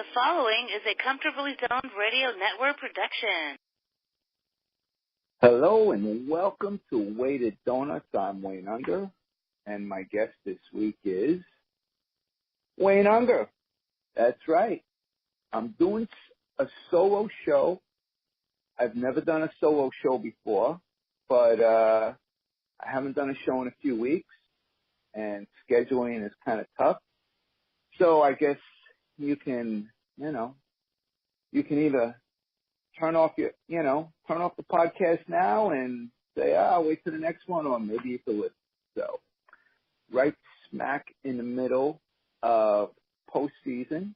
The following is a Comfortably Zoned Radio Network production. Hello and welcome to Weighted Donuts. I'm Wayne Unger, and my guest this week is Wayne Unger. That's right. I'm doing a solo show. I've never done a solo show before, but I haven't done a show in a few weeks, and scheduling is kind of tough. So I guess you can either turn off the podcast now and say, I'll wait till the next one, or maybe you can listen. So, right smack in the middle of postseason.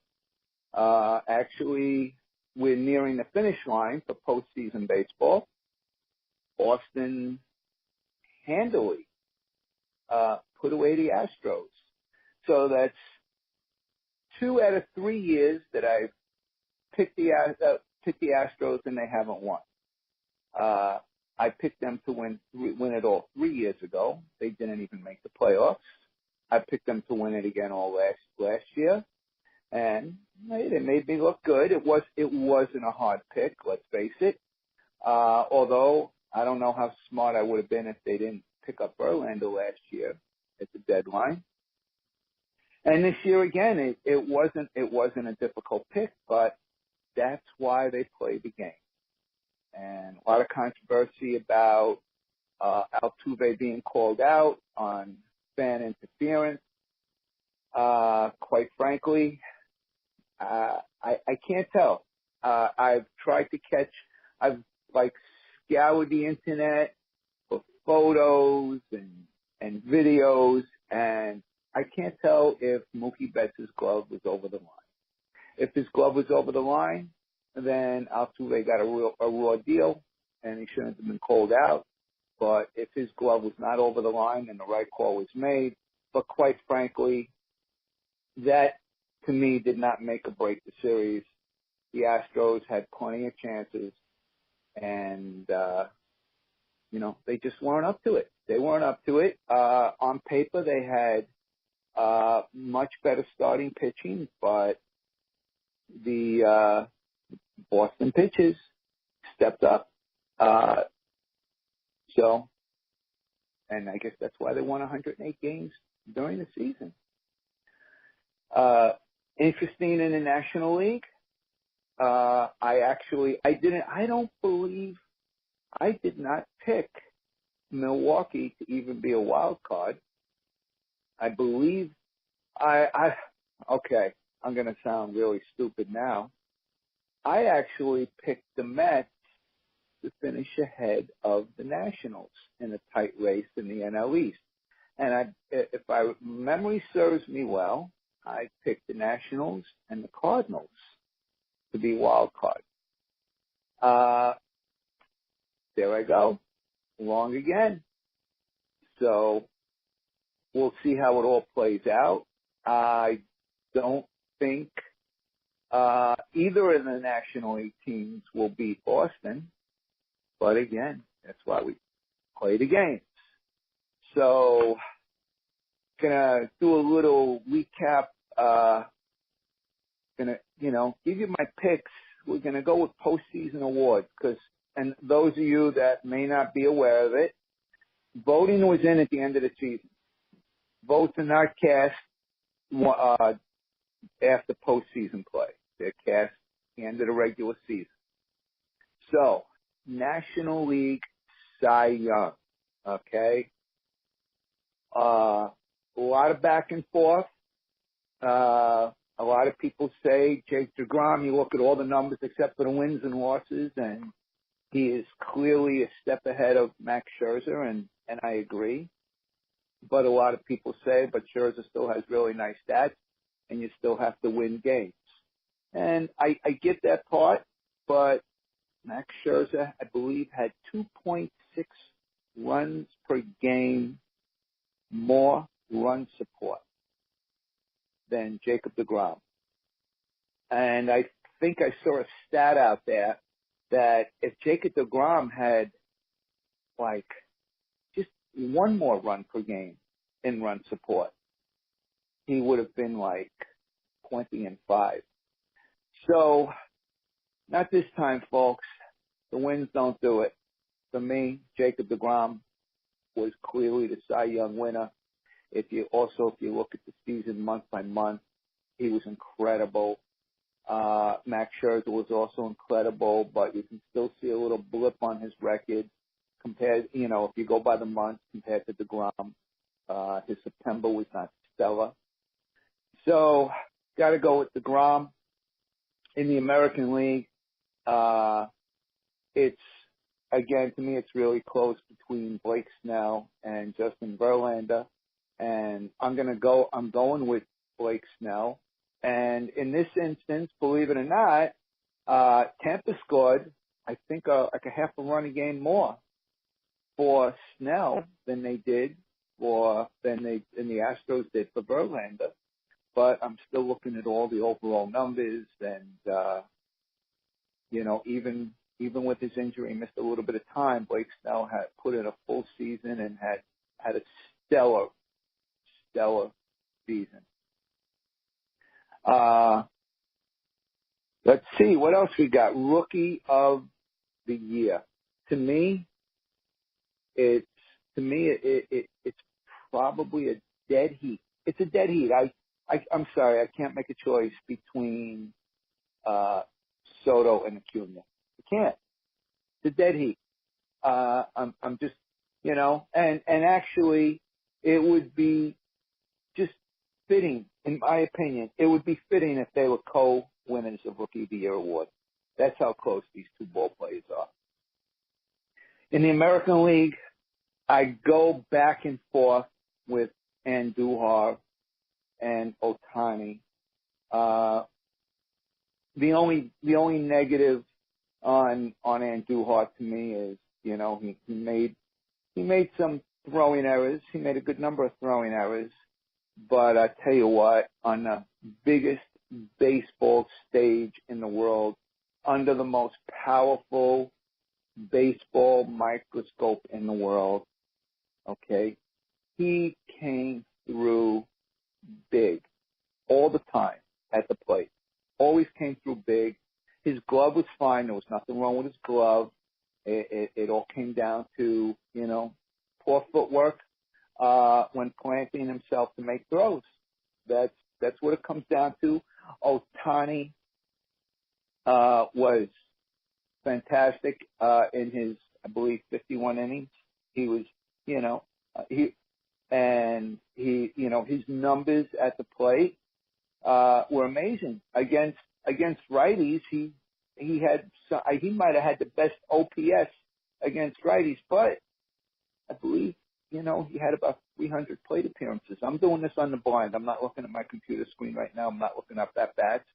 Actually, we're nearing the finish line for postseason baseball. Boston handily put away the Astros. So that's 2 out of 3 years that I've picked the Astros and they haven't won. I picked them to win it all 3 years ago. They didn't even make the playoffs. I picked them to win it again all last year, and they made me look good. It wasn't a hard pick, let's face it. Although I don't know how smart I would have been if they didn't pick up Verlander last year at the deadline. And this year again, it wasn't a difficult pick, but that's why they play the game. And a lot of controversy about Altuve being called out on fan interference. Quite frankly, I can't tell. I've tried to I've scoured the internet for photos and videos, and I can't tell if Mookie Betts' glove was over the line. If his glove was over the line, then Altuve got a raw deal, and he shouldn't have been called out. But if his glove was not over the line, then the right call was made. But quite frankly, that, to me, did not make or break the series. The Astros had plenty of chances, and, they just weren't up to it. They weren't up to it. On paper, they had much better starting pitching, but the Boston pitchers stepped up. And I guess that's why they won 108 games during the season. Interesting in the National League. I did not pick Milwaukee to even be a wild card. I believe okay, I'm going to sound really stupid now. I actually picked the Mets to finish ahead of the Nationals in a tight race in the NL East. And if memory serves me well, I picked the Nationals and the Cardinals to be wild card. There I go. Wrong again. So we'll see how it all plays out. I don't think either of the National League teams will beat Boston. But again, that's why we play the games. So, gonna do a little recap. Give you my picks. We're gonna go with postseason awards and those of you that may not be aware of it, voting was in at the end of the season. Votes are not cast after postseason play. They're cast at the end of the regular season. So, National League Cy Young, okay? A lot of back and forth. A lot of people say Jake DeGrom, you look at all the numbers except for the wins and losses, and he is clearly a step ahead of Max Scherzer, and I agree. But a lot of people say, but Scherzer still has really nice stats, and you still have to win games. And I get that part, but Max Scherzer, I believe, had 2.6 runs per game more run support than Jacob DeGrom. And I think I saw a stat out there that if Jacob DeGrom had, just one more run per game in run support, he would have been 20-5. So, not this time, folks. The wins don't do it. For me, Jacob deGrom was clearly the Cy Young winner. If you look at the season month by month, he was incredible. Max Scherzer was also incredible, but you can still see a little blip on his record compared, if you go by the months compared to deGrom. His September was not stellar. So, got to go with deGrom. In the American League, to me, it's really close between Blake Snell and Justin Verlander. And I'm going with Blake Snell. And in this instance, believe it or not, Tampa scored, I think, like a half a run a game more for Snell than the Astros did for Verlander. But I'm still looking at all the overall numbers, and even with his injury, he missed a little bit of time. Blake Snell had put in a full season and had a stellar season. Let's see what else we got. Rookie of the year. To me, it's probably a dead heat. It's a dead heat. I'm sorry, I can't make a choice between Soto and Acuna. I can't. It's a dead heat. I'm just, and actually, it would be just fitting, in my opinion. It would be fitting if they were co-winners of Rookie of the Year award. That's how close these two ball players are. In the American League, I go back and forth with Andujar and Ohtani. The only negative on Andujar to me is, he made some throwing errors. He made a good number of throwing errors. But I tell you what, on the biggest baseball stage in the world, under the most powerful baseball microscope in the world, okay, he came through big all the time at the plate. Always came through big. His glove was fine. There was nothing wrong with his glove. It all came down to, poor footwork when planting himself to make throws. That's what it comes down to. Ohtani was fantastic in his, I believe, 51 innings. He was, his numbers at the plate were amazing against righties. He might have had the best OPS against righties, but I believe he had about 300 plate appearances. I'm doing this on the blind. I'm not looking at my computer screen right now. I'm not looking up that bats,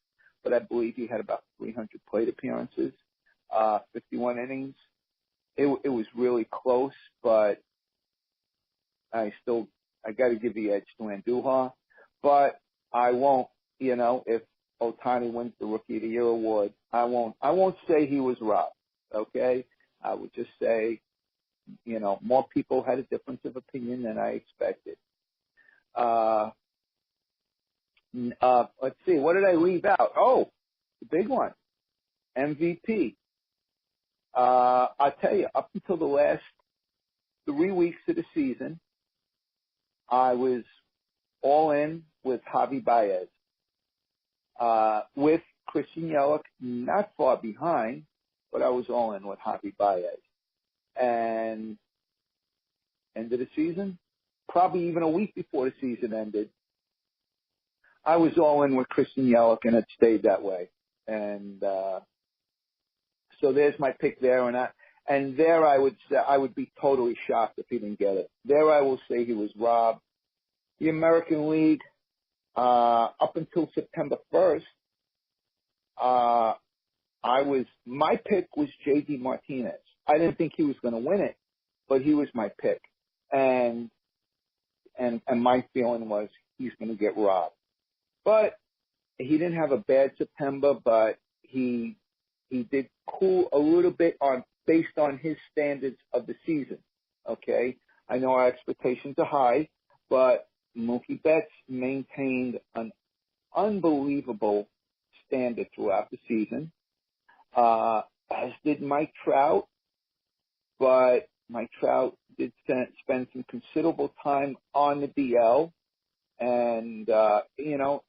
but I believe he had about 300 plate appearances, 51 innings. It was really close, but I got to give the edge to Andujar, but I won't, if Ohtani wins the Rookie of the Year award, I won't say he was robbed, okay? I would just say, more people had a difference of opinion than I expected. Let's see, what did I leave out? Oh, the big one, MVP. I'll tell you, up until the last 3 weeks of the season, I was all in with Javi Baez. With Christian Yelich not far behind, but I was all in with Javi Baez. And end of the season, probably even a week before the season ended, I was all in with Christian Yelich, and it stayed that way. And so there's my pick there, and there I would say I would be totally shocked if he didn't get it. There I will say he was robbed. The American League, up until September 1st, my pick was J.D. Martinez. I didn't think he was going to win it, but he was my pick. And my feeling was he's going to get robbed. But he didn't have a bad September, but he did cool a little bit based on his standards of the season. Okay? I know our expectations are high, but Mookie Betts maintained an unbelievable standard throughout the season, as did Mike Trout. But Mike Trout did spend some considerable time on the DL. And,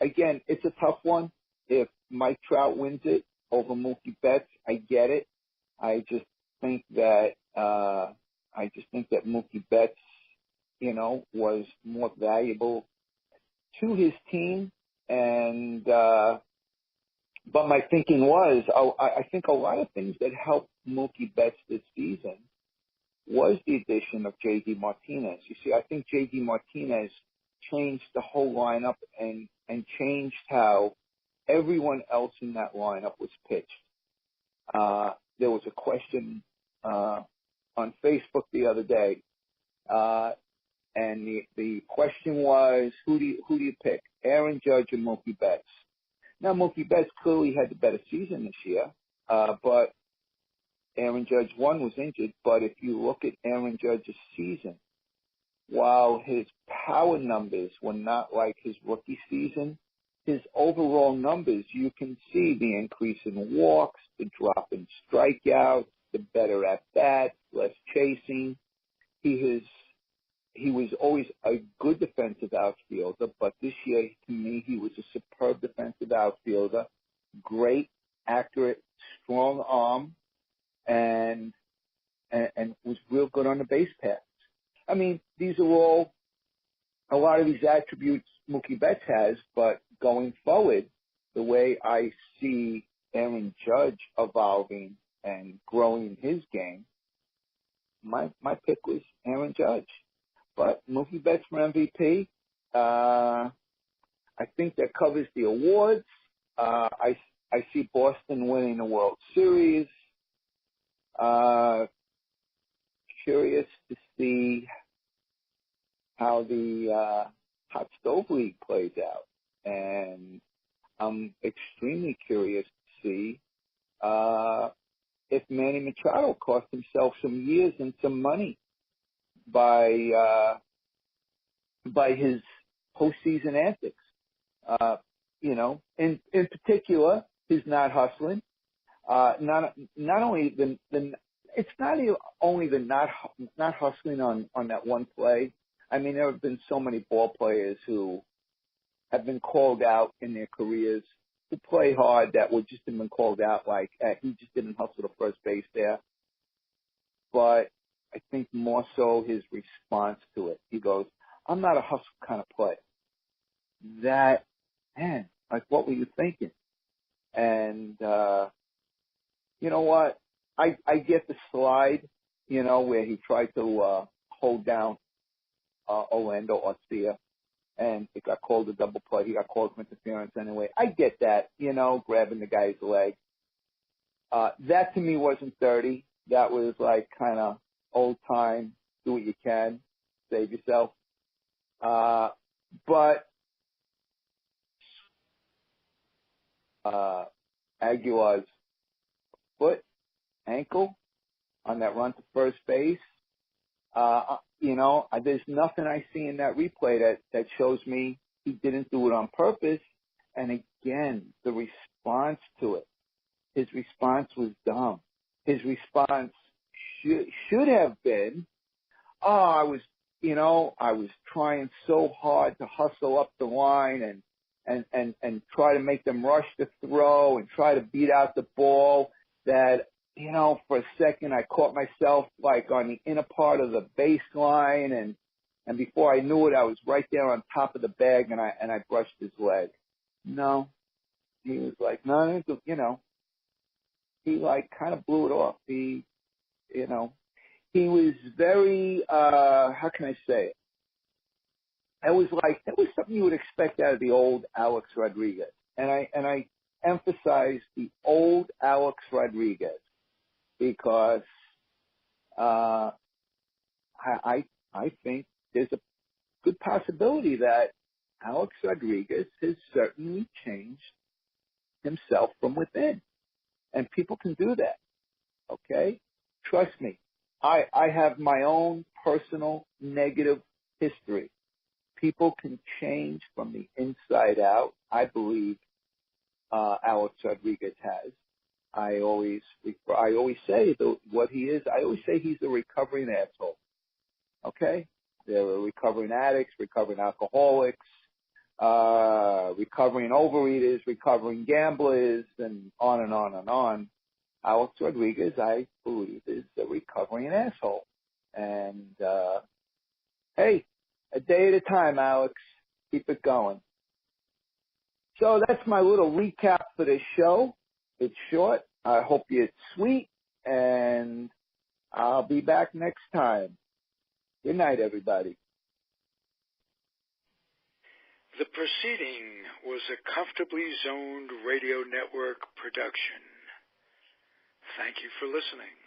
again, it's a tough one. If Mike Trout wins it over Mookie Betts, I get it. I just think that Mookie Betts, was more valuable to his team. And, but my thinking was, I think a lot of things that helped Mookie Betts this season was the addition of J.D. Martinez. You see, I think J.D. Martinez changed the whole lineup and changed how everyone else in that lineup was pitched. There was a question on Facebook the other day, and the question was, who do you pick, Aaron Judge or Mookie Betts? Now, Mookie Betts clearly had the better season this year, but Aaron Judge, one, was injured. But if you look at Aaron Judge's season, while his power numbers were not like his rookie season, his overall numbers, you can see the increase in walks, the drop in strikeouts, the better at-bats, less chasing. He was always a good defensive outfielder, but this year, to me, he was a superb defensive outfielder, great, accurate, strong arm, and was real good on the base paths. I mean, these are all, a lot of these attributes Mookie Betts has, but going forward, the way I see Aaron Judge evolving and growing his game, my pick was Aaron Judge. But Mookie Betts for MVP, I think that covers the awards. I see Boston winning the World Series. Curious to see how the Hot Stove League plays out. And I'm extremely curious to see if Manny Machado cost himself some years and some money by his postseason antics. In particular, his not hustling. Not only it's not only the not hustling on that one play. I mean, there have been so many ball players who have been called out in their careers who play hard that would just have been called out like, he just didn't hustle to first base there. But I think more so his response to it. He goes, I'm not a hustle kind of player. That, man, like, what were you thinking? And, you know what? I get the slide, where he tried to hold down Orlando Arcia, and it got called a double play. He got called for interference anyway. I get that, grabbing the guy's leg. That to me wasn't dirty. That was like kind of old time, do what you can, save yourself. But Aguilar's foot, ankle on that run to first base, there's nothing I see in that replay that shows me he didn't do it on purpose. And again, the response to it, his response was dumb. His response should have been, I was trying so hard to hustle up the line and try to make them rush the throw and try to beat out the ball that, for a second I caught myself like on the inner part of the baseline and before I knew it, I was right there on top of the bag and I brushed his leg. No, he was like, no, he like kind of blew it off. He was very, how can I say it? That was something you would expect out of the old Alex Rodriguez. And I emphasize the old Alex Rodriguez because, I think there's a good possibility that Alex Rodriguez has certainly changed himself from within. And people can do that. Okay? Trust me. I have my own personal negative history. People can change from the inside out. I believe Alex Rodriguez has. I always say what he is. I always say he's a recovering asshole. Okay, they're recovering addicts, recovering alcoholics, recovering overeaters, recovering gamblers, and on and on and on. Alex Rodriguez, I believe, is a recovering asshole. And hey, a day at a time, Alex. Keep it going. So that's my little recap for this show. It's short. I hope it's sweet, and I'll be back next time. Good night, everybody. The proceeding was a Comfortably Zoned Radio Network production. Thank you for listening.